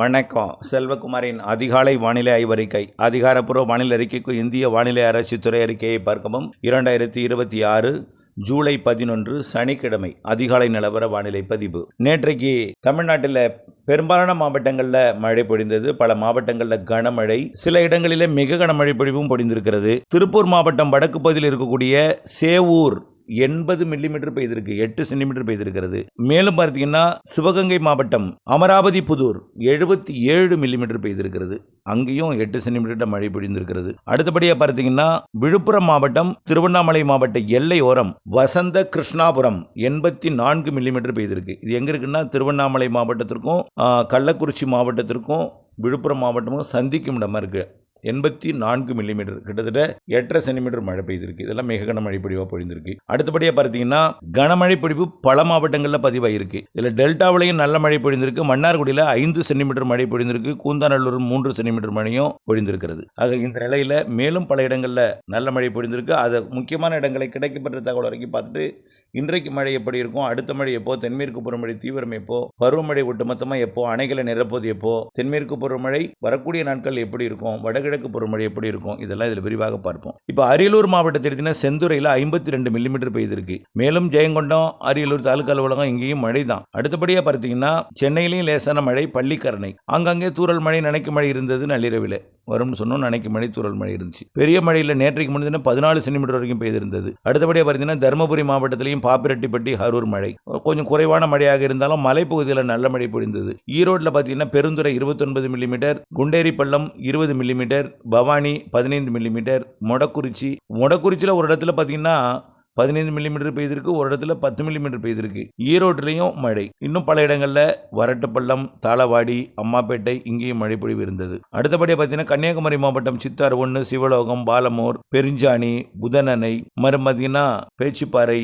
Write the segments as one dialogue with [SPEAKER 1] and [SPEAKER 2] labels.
[SPEAKER 1] வணக்கம். செல்வகுமாரின் அதிகாலை வானிலை ஆய்வறிக்கை. அதிகாரப்பூர்வ வானிலை அறிக்கைக்கு இந்திய வானிலை ஆராய்ச்சித்துறை அறிக்கையை பார்க்கவும். 2026 ஜூலை 11 சனிக்கிழமை அதிகாலை நிலவர வானிலை பதிவு. நேற்றைக்கு தமிழ்நாட்டில் பெரும்பாலான மாவட்டங்களில் மழை பொழிந்தது. பல மாவட்டங்களில் கனமழை, சில இடங்களிலே மிக கனமழை பொழிவும் பொழிந்திருக்கிறது. திருப்பூர் மாவட்டம் வடக்கு பகுதியில் இருக்கக்கூடிய சேவூர் 80 மில்லிமீட்டர் பெய்திருக்கு, 8 சென்டிமீட்டர் பெய்திருக்கிறது. மேலும் பார்த்தீங்கன்னா சிவகங்கை மாவட்டம் அமராவதி புதூர் 77 மில்லிமீட்டர் பெய்திருக்கிறது, அங்கேயும் 8 சென்டிமீட்டர் மழை பொழிந்திருக்கிறது. அடுத்தபடியாக பார்த்தீங்கன்னா விழுப்புரம் மாவட்டம் திருவண்ணாமலை மாவட்ட எல்லை ஓரம் வசந்த கிருஷ்ணாபுரம் 84 மில்லிமீட்டர் பெய்திருக்கு. இது எங்க இருக்குன்னா திருவண்ணாமலை மாவட்டத்திற்கும் கள்ளக்குறிச்சி மாவட்டத்திற்கும் விழுப்புரம் மாவட்டமும் சந்திக்கும் இடமா இருக்கு. 84 மில்லிமீட்டர், கிட்டத்தட்ட 8.5 சென்டிமீட்டர் மழை பெய்திருக்கு. இதெல்லாம் மிக கனமழை பொழிவாக பொழிந்திருக்கு. அடுத்தபடியாக பார்த்தீங்கன்னா கனமழை பொழிவு பல மாவட்டங்களில் பதிவாயிருக்கு. இதில் டெல்டாவிலையும் நல்ல மழை பொழிந்திருக்கு. மன்னார்குடியில் 5 சென்டிமீட்டர் மழை பொழிந்திருக்கு. கூந்தாநல்லூர் 3 சென்டிமீட்டர் மழையும் பொழிந்திருக்கிறது. ஆக இந்த நிலையில் மேலும் பல இடங்களில் நல்ல மழை பொழிந்திருக்கு. அது முக்கியமான இடங்களை கிடைக்கப்பட்ட தகவல் வரைக்கும் பார்த்துட்டு இன்றைக்கு மழை எப்படி இருக்கும், அடுத்த மழை எப்போ, தென்மேற்கு பருவமழை தீவிரம் எப்போ, பருவமழை ஒட்டுமொத்தமாக எப்போ, அணைகளை நிரப்போது எப்போ, தென்மேற்கு பருவமழை வரக்கூடிய நாட்கள் எப்படி இருக்கும், வடகிழக்கு பருவமழை எப்படி இருக்கும், இதெல்லாம் இதில் விரிவாக பார்ப்போம். இப்போ அரியலூர் மாவட்டத்தில் எடுத்தீங்கன்னா செந்துறையில் 52 மில்லிமீட்டர் பெய்திருக்கு. மேலும் ஜெயங்கொண்டம், அரியலூர் தாலுகா அலுவலகம் இங்கேயும் மழை தான். அடுத்தபடியாக பார்த்தீங்கன்னா சென்னையிலையும் லேசான மழை, பள்ளிக்கரணை அங்கங்கே தூரல் மழை, நனைக்கும் மழை இருந்தது. நள்ளிரவில் வரும்னு சொன்னோம், நனைக்கும் மழை, தூரல் மழை இருந்துச்சு. பெரிய மழையில் நேற்றைக்கு முன்தினம் 14 சென்டிமீட்டர் வரைக்கும் பெய்திருந்தது. அடுத்தபடியாக பார்த்தீங்கன்னா தருமபுரி மாவட்டத்திலையும் பாப்பிரெட்டிப்பட்டி, அரூர் மழை கொஞ்சம் குறைவான மழையாக இருந்தாலும் மலைப்பகுதியில் நல்ல மழை பொழிந்தது. ஈரோட்டில் பார்த்தீங்கன்னா பெருந்துறை 29 மில்லிமீட்டர், குண்டேரி பள்ளம் 20 மில்லிமீட்டர், பவானி 15 மில்லிமீட்டர், மொடக்குறிச்சியில் ஒரு இடத்துல பார்த்தீங்கன்னா 15 மில்லிமீட்டர் பெய்திருக்கு, ஒரு இடத்துல 10 மில்லிமீட்டர் பெய்திருக்கு. ஈரோட்டிலையும் மழை. இன்னும் பல இடங்களில் வரட்டுப்பள்ளம், தாளவாடி, அம்மாப்பேட்டை இங்கேயும் மழை பொழிவு இருந்தது. அடுத்தபடியாக பார்த்தீங்கன்னா கன்னியாகுமரி மாவட்டம் சித்தார் 1, சிவலோகம், பாலமூர், பெருஞ்சாணி, புதனணை, மறுபடியும் பார்த்தீங்கன்னா பேச்சிப்பாறை,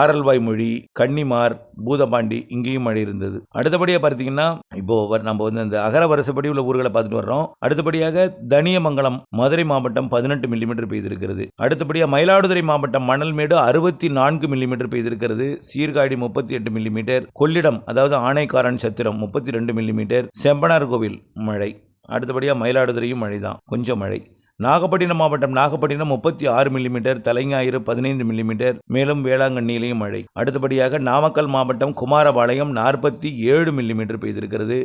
[SPEAKER 1] ஆரல்வாய்மொழி, கன்னிமார், பூதபாண்டி இங்கேயும் மழை இருந்தது. அடுத்தபடியாக பார்த்தீங்கன்னா இப்போ நம்ம இந்த அகர வருஷப்படி உள்ள ஊர்களை பார்த்துட்டு வர்றோம். அடுத்தபடியாக தனியமங்கலம் மதுரை மாவட்டம் 18 மில்லிமீட்டர் பெய்திருக்கிறது. அடுத்தபடியாக மயிலாடுதுறை மாவட்டம் மணல்மேடு 64 மில்லிமீட்டர் பெய்திருக்கிறது. சீர்காழி 38 மில்லிமீட்டர், கொள்ளிடம் அதாவது ஆனைக்காரன் சத்திரம் 32 மில்லிமீட்டர், செம்பனார் கோவில் மழை. அடுத்தபடியாக மயிலாடுதுறையும் மழை தான், கொஞ்சம் மழை. நாகப்பட்டினம் மாவட்டம் நாகப்பட்டினம் 36 மில்லிமீட்டர், தலைஞாயிறு 15 மில்லிமீட்டர், மேலும் வேளாங்கண்ணியிலையும் மழை. அடுத்தபடியாக நாமக்கல் மாவட்டம் குமாரபாளையம் 47 மில்லிமீட்டர் பெய்திருக்கிறது.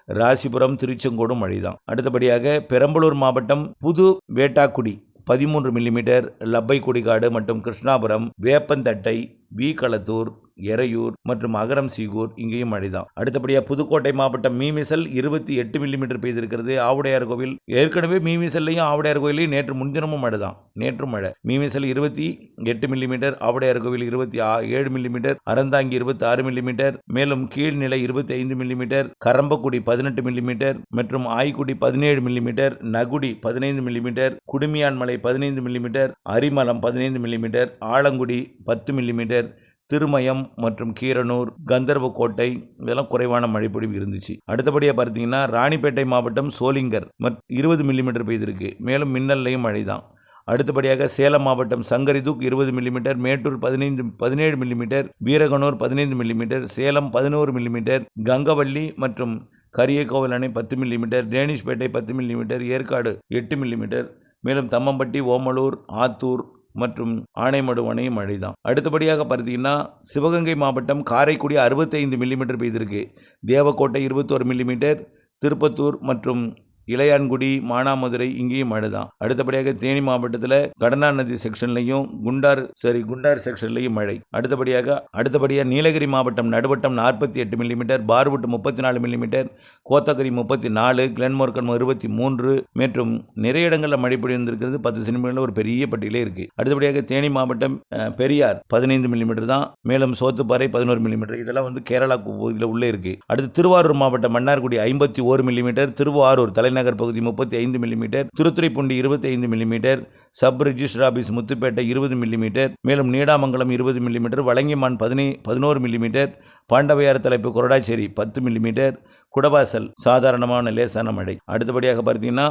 [SPEAKER 1] ராசிபுரம், திருச்செங்கோடும் மழை தான். அடுத்தபடியாக பெரம்பலூர் மாவட்டம் புது வேட்டாக்குடி 13 மில்லிமீட்டர், லப்பை குடிகாடு மற்றும் கிருஷ்ணாபுரம், வேப்பந்தட்டை, வீகளத்தூர், எரையூர் மற்றும் அகரம் சீகூர் இங்கேயும் மழைதான். அடுத்தபடியாக புதுக்கோட்டை மாவட்டம் மீமிசல் 28 மில்லிமீட்டர் பெய்திருக்கிறது. ஆவுடையார் கோவில் ஏற்கனவே மீமிசல்லையும் ஆவுடையார் கோயிலையும் நேற்று முன்தினமும் மழை தான், நேற்றும் மழை. மீமிசல் 28 மில்லிமீட்டர், ஆவுடையார் கோவில் 27 மில்லிமீட்டர், அறந்தாங்கி 26 மில்லிமீட்டர், மேலும் கீழ்நிலை 25 மில்லிமீட்டர், கரம்பக்குடி 18 மில்லிமீட்டர் மற்றும் Aykudi 17 millimetre, Nagudi 15 millimetre, Kudumiyanmalai 15 millimetre, Arimalam 15 millimetre, Alangudi 10 millimetre, Thirumayam மற்றும் கீரனூர், கந்தர்வக்கோட்டை இதெல்லாம் குறைவான மழை பொழிவு இருந்துச்சு. அடுத்தபடியாக பார்த்தீங்கன்னா ராணிப்பேட்டை மாவட்டம் சோளிங்கர் 20 மில்லிமீட்டர் பெய்திருக்கு. மேலும் மின்னல்லையும் மழை தான். அடுத்தபடியாக சேலம் மாவட்டம் சங்கரிதுக் 20 millimetre, Mettur 17 millimetre, Veeraganur 15 millimetre, Salem 11 millimetre, Gangavalli மற்றும் கரியக்கோவில் அணை 10 millimetre, Danishpettai 10 millimetre, Yercaud 8 millimetre, மேலும் தம்மம்பட்டி, ஓமலூர், ஆத்தூர் மற்றும் ஆனைமடு அணையும் மழை தான். அடுத்தபடியாக பார்த்தீங்கன்னா சிவகங்கை மாவட்டம் காரைக்குடி 65 மில்லிமீட்டர் பெய்திருக்கு. தேவக்கோட்டை 21 மில்லிமீட்டர், திருப்பத்தூர் மற்றும் இளையான்குடி, மானாமதுரை இங்கேயும் மழை தான். அடுத்தபடியாக தேனி மாவட்டத்தில் கடனா நதி செக்ஷன்லையும் குண்டார் செக்ஷன்லையும் மழை. அடுத்தபடியாக நீலகிரி மாவட்டம் நடுவட்டம் 48 மில்லிமீட்டர், பார்வுட் 34 மில்லிமீட்டர், கோத்தகிரி 34, கிளன்மோர்கன் 23 மற்றும் நிறைய இடங்களில் மழை பொழிந்திருக்கிறது. 10 சென்டிமீட்டர் ஒரு பெரிய பட்டியலே இருக்கு. அடுத்தபடியாக தேனி மாவட்டம் பெரியார் 15 மில்லிமீட்டர் தான், மேலும் சோத்துப்பாறை 11 மில்லிமீட்டர், இதெல்லாம் கேரளா பகுதியில் உள்ளே இருக்கு. அடுத்து திருவாரூர் மாவட்டம் மன்னார்குடி 51 மில்லிமீட்டர், திருவாரூர் தலைநகர் பகுதி 35 millimetre, Thiruthuraipoondi 25 millimetre, sub register office Muthupettai 20 millimetre, மேலும் நீடாமங்கலம் 20 மில்லிமீட்டர், வலங்கிமான் 11 மில்லிமீட்டர், பாண்டவையார் தலைப்பு கொரடாச்சேரி 10 மில்லிமீட்டர், குடவாசல் சாதாரணமான லேசான மழை. அடுத்தபடியாக பார்த்தீங்கன்னா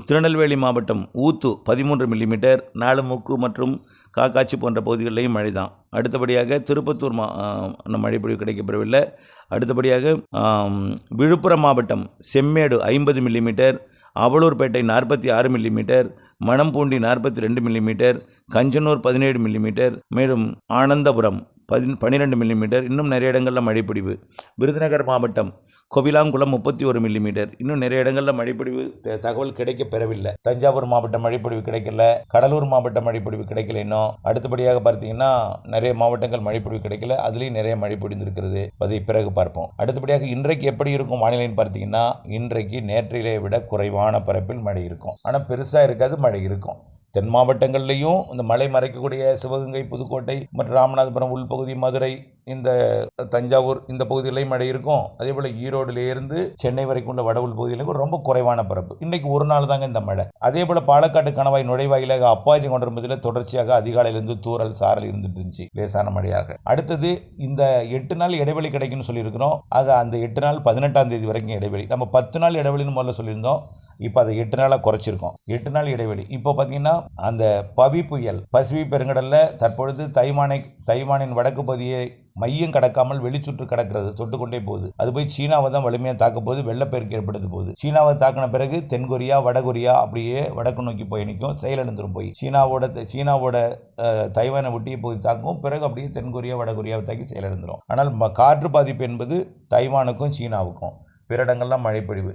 [SPEAKER 1] திருநெல்வேலி மாவட்டம் ஊத்து 13 மில்லிமீட்டர், நாலுமுக்கு மற்றும் காக்காட்சி போன்ற பகுதிகளிலையும் மழை தான். அடுத்தபடியாக திருப்பத்தூர் மழைப்பொழிவு கிடைக்கப்பெறவில்லை. அடுத்தபடியாக விழுப்புரம் மாவட்டம் Semmedu 50 millimetre, Avalurpet 46 millimetre, Manambundi 42 millimetre, Kanjanur 17 millimetre, மேலும் ஆனந்தபுரம் 12 மில்லிமீட்டர். இன்னும் நிறைய இடங்களில் மழைப்பொழிவு. விருதுநகர் மாவட்டம் கோவிலாங்குளம் 31 மில்லிமீட்டர். இன்னும் நிறைய இடங்களில் மழைப்பொழிவு தகவல் கிடைக்க பெறவில்லை. தஞ்சாவூர் மாவட்ட மழைப்பொழிவு கிடைக்கல, கடலூர் மாவட்ட மழைப்பொழிவு கிடைக்கல. இன்னும் அடுத்தபடியாக பார்த்தீங்கன்னா நிறைய மாவட்டங்கள் மழைப்பொழிவு கிடைக்கல, அதுலேயும் நிறைய மழை பொழிந்திருக்கிறது. அதை பிறகு பார்ப்போம். அடுத்தபடியாக இன்றைக்கு எப்படி இருக்கும் வானிலைன்னு பார்த்தீங்கன்னா, இன்றைக்கு நேற்றையிலே விட குறைவான பரப்பில் மழை இருக்கும். ஆனால் பெருசாக இருக்காது, மழை இருக்கும். தென் மாவட்டங்கள்லையும் இந்த மலை மறைக்கக்கூடிய சிவகங்கை, புதுக்கோட்டை மற்றும் ராமநாதபுரம் உள்பகுதி, மதுரை, இந்த தஞ்சாவூர் இந்த பகுதியிலையும் மழை இருக்கும். அதே போல் ஈரோடுலேருந்து சென்னை வரைக்கும் உள்ள வட உள் பகுதியிலும் ரொம்ப குறைவான பரப்பு. இன்னைக்கு ஒரு நாள் தாங்க இந்த மழை. அதே போல் பாலக்காட்டு கணவாய் நுழைவாயிலாக அப்பாச்சி கொண்டிருப்பதில் தொடர்ச்சியாக அதிகாலையிலிருந்து தூறல் சாரல் இருந்துட்டு இருந்துச்சு, லேசான மழையாக. அடுத்தது இந்த 8 நாள் இடைவெளி கிடைக்கும்னு சொல்லியிருக்கிறோம். ஆக அந்த 8 நாள் 18ஆம் தேதி வரைக்கும் இடைவெளி. நம்ம 10 நாள் இடைவெளின்னு முதல்ல சொல்லியிருந்தோம். இப்போ அதை 8 நாளாக குறைச்சிருக்கோம். 8 நாள் இடைவெளி. இப்போ பார்த்தீங்கன்னா அந்த பவி புயல் பசிபிக் பெருங்கடலில் தற்பொழுது தைவானின் வடக்கு பகுதியை மையம் கடக்காமல் வெளிச்சுற்று கடக்கிறது, தொட்டுக்கொண்டே போகுது. அது போய் சீனாவை தான் வலிமையாக தாக்க போகுது, வெள்ளப்பெருக்கு ஏற்படுத்த போகுது. சீனாவை தாக்கின பிறகு தென்கொரியா, வடகொரியா அப்படியே வடக்கு நோக்கி போய் நிற்கும், செயலிழந்துடும். போய் சீனாவோட தைவானை ஒட்டிய பகுதி தாக்கும், பிறகு அப்படியே தென்கொரியா, வடகொரியாவை தாக்கி செயலிழந்துடும். ஆனால் காற்று பாதிப்பு என்பது தைவானுக்கும் சீனாவுக்கும், பிற இடங்கள்லாம் மழைப்பொழிவு.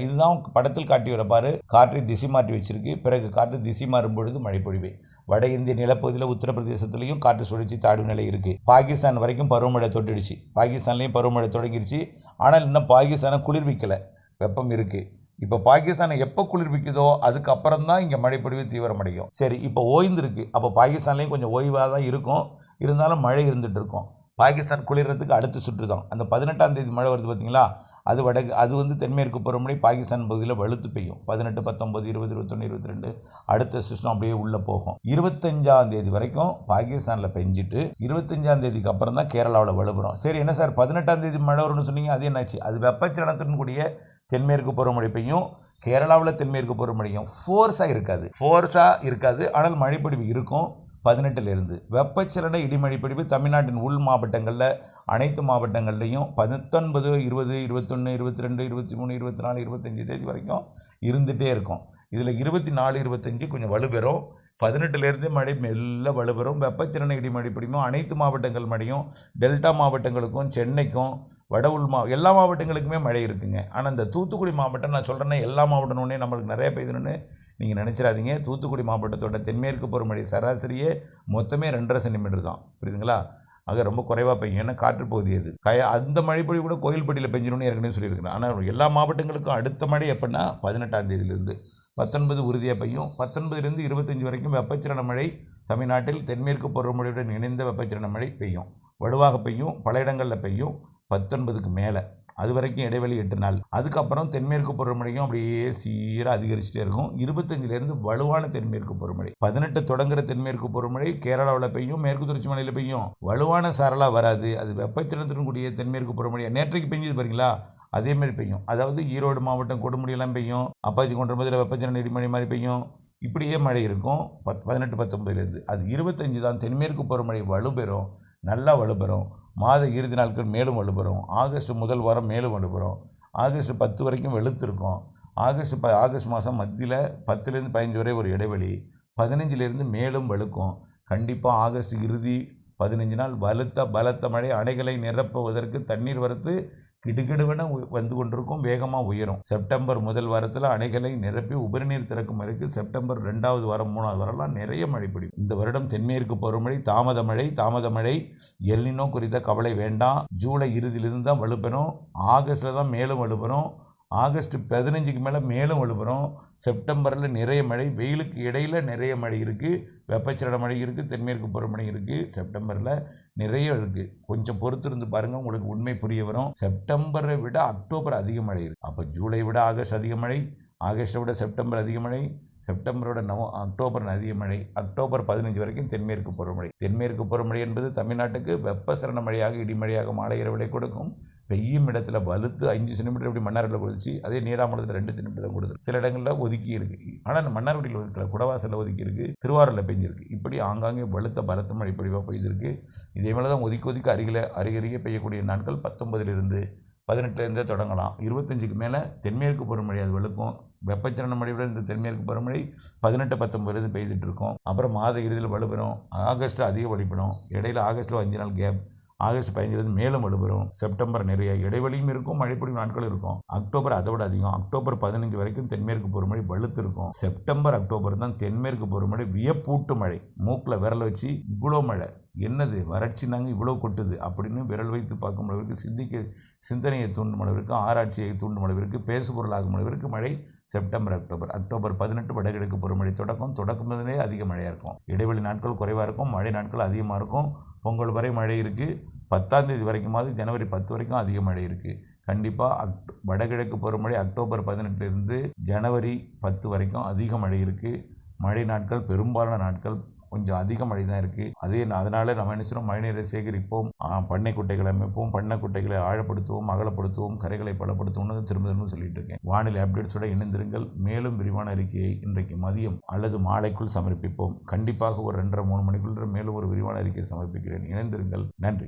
[SPEAKER 1] இதுதான் படத்தில் காட்டி வரப்பாரு. காற்றை திசை மாற்றி வச்சிருக்கு. பிறகு காற்று திசை மாறும் பொழுது மழைப்பொழிவு. வட இந்திய நிலப்பகுதியில் உத்தரப்பிரதேசத்திலையும் காற்று சுழற்சி தாழ்வு நிலை இருக்கு. பாகிஸ்தான் வரைக்கும் பருவமழை தொட்டுடுச்சு. பாகிஸ்தான்லையும் பருவமழை தொடங்கிடுச்சு. ஆனால் இன்னும் பாகிஸ்தானை குளிர்விக்கல, வெப்பம் இருக்கு. இப்போ பாகிஸ்தானை எப்போ குளிர்விக்குதோ அதுக்கப்புறம் தான் இங்கே மழைப்பொழிவு தீவிரமடையும். சரி, இப்போ ஓய்ந்துருக்கு. அப்போ பாகிஸ்தான்லேயும் கொஞ்சம் ஓய்வாக தான் இருக்கும், இருந்தாலும் மழை இருந்துகிட்டு இருக்கும். பாகிஸ்தான் குளிர்றதுக்கு அடுத்த சுற்று தான். அந்த 18ஆம் தேதி மழை வருது பார்த்தீங்களா, அது தென்மேற்கு பருவமழை பாகிஸ்தான் பகுதியில் வலுத்து பெய்யும். 18, 19, 20, 21, 22 அடுத்த சிஸ்டம் அப்படியே உள்ளே போகும். 25ஆம் தேதி வரைக்கும் பாகிஸ்தானில் பெஞ்சிட்டு 25ஆம் தேதிக்கு அப்புறம் தான் கேரளாவில் வலுப்புறோம். சரி, என்ன சார் 18ஆம் தேதி மழை வரும்னு சொன்னீங்க, அது என்னாச்சு? அது வெப்பச்சலனத்துடன் கூடிய தென்மேற்கு பருவமழை பெய்யும். கேரளாவில் தென்மேற்கு பருவமழையும் ஃபோர்ஸாக இருக்காது, ஆனால் மழைப்பொழிவு இருக்கும். 18லேருந்து வெப்பச்சலன இடிமழைப்பொழிவு தமிழ்நாட்டின் உள் மாவட்டங்களில் அனைத்து மாவட்டங்கள்லையும் 19, 20, 21, 22, 23, 24, 25 தேதி வரைக்கும் இருந்துகிட்டே இருக்கும். இதில் 24, 25 கொஞ்சம் வலுப்பெறும். 18லேருந்து மழை மெல்ல வலுப்பெறும். வெப்பச்சலன இடிமழைப்பொழிவும் அனைத்து மாவட்டங்கள் மழையும் டெல்டா மாவட்டங்களுக்கும் சென்னைக்கும் வட உள் எல்லா மாவட்டங்களுக்குமே மழை இருக்குங்க. ஆனால் இந்த தூத்துக்குடி மாவட்டம் நான் சொல்கிறேன்னா எல்லா மாவட்டம்னே நம்மளுக்கு நிறைய பெய்யுதுன்னு நீங்கள் நினச்சிடாதீங்க. தூத்துக்குடி மாவட்டத்தோட தென்மேற்கு பருவமழை சராசரியே மொத்தமே 2.5 சென்டிமீட்டர் தான், புரியுதுங்களா? ஆக ரொம்ப குறைவாக பெய்யும், ஏன்னா காற்று பகுதி அது. அந்த மழைப்பொழிவு கூட கோயில்பட்டியில் பெஞ்சிடும்னு ஏற்கனவே சொல்லியிருக்கிறேன். ஆனால் எல்லா மாவட்டங்களுக்கும் அடுத்த மழை எப்படின்னா 18ஆம் தேதியிலிருந்து 19 உறுதியாக பெய்யும். 19லேருந்து 25 வரைக்கும் வெப்பச்சலன மழை தமிழ்நாட்டில் தென்மேற்கு பருவமழையுடன் இணைந்த வெப்பச்சலன மழை பெய்யும், வலுவாக பெய்யும், பல இடங்களில் பெய்யும். 19க்கு மேலே அது வரைக்கும் இடைவெளி 8 நாள். அதுக்கப்புறம் தென்மேற்கு பருவமழையும் அப்படியே சீராக அதிகரிச்சுட்டே இருக்கும். 25லேருந்து வலுவான தென்மேற்கு பருவமழை. 18 தொடங்குற தென்மேற்கு பருவமழை கேரளாவில் பெய்யும், மேற்கு தொடர்ச்சி மலையில் பெய்யும். வலுவான சாரலாக வராது, அது வெப்பச்சலனத்துடன் கூடிய தென்மேற்கு பருவமழை. நேற்றைக்கு பெஞ்சது பாருங்களா, அதேமாதிரி பெய்யும். அதாவது ஈரோடு மாவட்டம் கொடுமுடியெல்லாம் பெய்யும், அப்பாச்சி கொண்டிருப்பதில் வெப்பச்சலன இடிமழை மாதிரி பெய்யும். இப்படியே மழை இருக்கும் 18, 19லேருந்து. அது 25 தான் தென்மேற்கு பருவமழை வலுப்பெறும், நல்லா வலுப்பெறும். மாத இறுதி நாட்கள் மேலும் வலுப்பெறும். ஆகஸ்ட் முதல் வாரம் மேலும் வலுப்பெறும். ஆகஸ்ட் 10 வரைக்கும் வெளுத்திருக்கும். ஆகஸ்ட் மாதம் மத்தியில் 10லேருந்து 15 வரை ஒரு இடைவெளி. 15லேருந்து மேலும் வலுக்கும். கண்டிப்பாக ஆகஸ்ட் இறுதி 15 நாள் பலத்த மழை. அணைகளை நிரப்புவதற்கு தண்ணீர் வரத்து கிடுகிடுவென வந்து கொண்டிருக்கும், வேகமாக உயரும். செப்டம்பர் முதல் வாரத்தில் அணைகளை நிரப்பி உபரிநீர் திறக்கும் வரைக்கும் செப்டம்பர் 2வது வாரம் 3வது வாரம்லாம் நிறைய மழை பிடிக்கும். இந்த வருடம் தென்மேற்கு பருவமழை தாமத மழை. எல்னினோ குறித்த கவலை வேண்டாம். ஜூலை இறுதியிலிருந்து தான் வலுப்பெறும். ஆகஸ்டில் தான் மேலும் வலுப்பெறும். ஆகஸ்ட் 15க்கு மேலே மேலும் வலுப்பெறும். செப்டம்பரில் நிறைய மழை, வெயிலுக்கு இடையில் நிறைய மழை இருக்குது, வெப்பச்சலன மழை இருக்குது, தென்மேற்கு பருவமழை இருக்குது. செப்டம்பரில் நிறைய இருக்குது. கொஞ்சம் பொறுத்திருந்து பாருங்கள், உங்களுக்கு உண்மை புரிய வரும். செப்டம்பரை விட அக்டோபர் அதிக மழை இருக்குது. அப்போ ஜூலை விட ஆகஸ்ட் அதிக மழை, ஆகஸ்ட்டை விட செப்டம்பர் அதிக மழை, செப்டம்பரோட அக்டோபர் அதிக மழை. அக்டோபர் 15 வரைக்கும் தென்மேற்கு பருவமழை. தென்மேற்கு பருவமழை என்பது தமிழ்நாட்டுக்கு வெப்பசலன மழையாக இடிமழையாக மாலை இரவிலே கொடுக்கும். பெய்யும் இடத்துல வலுத்து 5 சென்டிமீட்டர் இப்படி மன்னாரில் கொடுத்துச்சு. அதே நீடாமலத்தில் 2 சென்டிமீட்டர் தான் கொடுத்து. சில இடங்களில் ஒதுக்கி இருக்கு. ஆனால் மன்னார்குடியில் ஒதுக்கல, குடவாசலில் ஒதுக்கி இருக்கு, திருவாரூரில் பெஞ்சிருக்கு. இப்படி ஆங்காங்கே பலத்த மழை பொழிவாக பெய்திருக்கு. இதே மேலே தான் ஒதுக்கி அருகருகே பெய்யக்கூடிய நாட்கள் 19 18 தொடங்கலாம். 25க்கு மேலே தென்மேற்கு பருவமழை அது வெளுக்கும். வெப்பச்சலன மழையோட இந்த தென்மேற்கு பருவமழை 18, 19 பெய்துட்டு இருக்கும். அப்புறம் மாத இறுதியில் வலுப்பெறும். ஆகஸ்ட்டில் அதிக வலுப்பெறும். இடையில ஆகஸ்ட்டில் 5 நாள் கேப். ஆகஸ்ட் 15 மேலும் வலுப்பெறும். செப்டம்பர் நிறைய இடைவெளியும் இருக்கும், மழைப்பொழிவு நாட்கள் இருக்கும். அக்டோபர் அதை விட அதிகம். அக்டோபர் 15 வரைக்கும் தென்மேற்கு பருவமழை வலுத்து இருக்கும். செப்டம்பர் அக்டோபர் தான் தென்மேற்கு பருவமழை வியப்பூட்டு மழை. மூக்கில் விரல் வச்சு இவ்வளோ மழை என்னது வறட்சினாங்க இவ்வளோ கொட்டுது அப்படின்னு விரல் வைத்து பார்க்கும் அளவிற்கு சிந்தனையை தூண்டும் அளவிற்கு, ஆராய்ச்சியை தூண்டும் அளவிற்கு, பேசுபொருளாகும் அளவிற்கு மழை செப்டம்பர் அக்டோபர் 18 வடகிழக்கு பருவமழை தொடக்கமே அதிக மழையாக இருக்கும். இடைவெளி நாட்கள் குறைவாக இருக்கும், மழை நாட்கள் அதிகமாக இருக்கும். பொங்கல் வரை மழை இருக்குது. 10ஆம் தேதி வரைக்குமாவது, ஜனவரி 10 வரைக்கும் அதிக மழை இருக்குது. கண்டிப்பாக வடகிழக்கு பருவமழை அக்டோபர் 18 ஜனவரி 10 வரைக்கும் அதிக மழை இருக்குது. மழை நாட்கள் பெரும்பாலான நாட்கள் கொஞ்சம் அதிக மழை தான் இருக்குது. அதனால் நம்ம என்ன செய்யணும், மழைநீரை சேகரிப்போம், பண்ணை குட்டைகளை அமைப்போம், பண்ணை குட்டைகளை ஆழப்படுத்துவோம், அகலப்படுத்துவோம், கரைகளை பலப்படுத்துவோம்னு திரும்ப சொல்லிட்டு இருக்கேன். வானிலை அப்டேட்ஸோட இணைந்திருங்கள். மேலும் விரிவான அறிக்கையை இன்றைக்கு மதியம் அல்லது மாலைக்குள் சமர்ப்பிப்போம். கண்டிப்பாக ஒரு 2:30 3 மணிக்குள்ள மேலும் ஒரு விரிவான அறிக்கையை சமர்ப்பிக்கிறேன். இணைந்திருங்கள். நன்றி.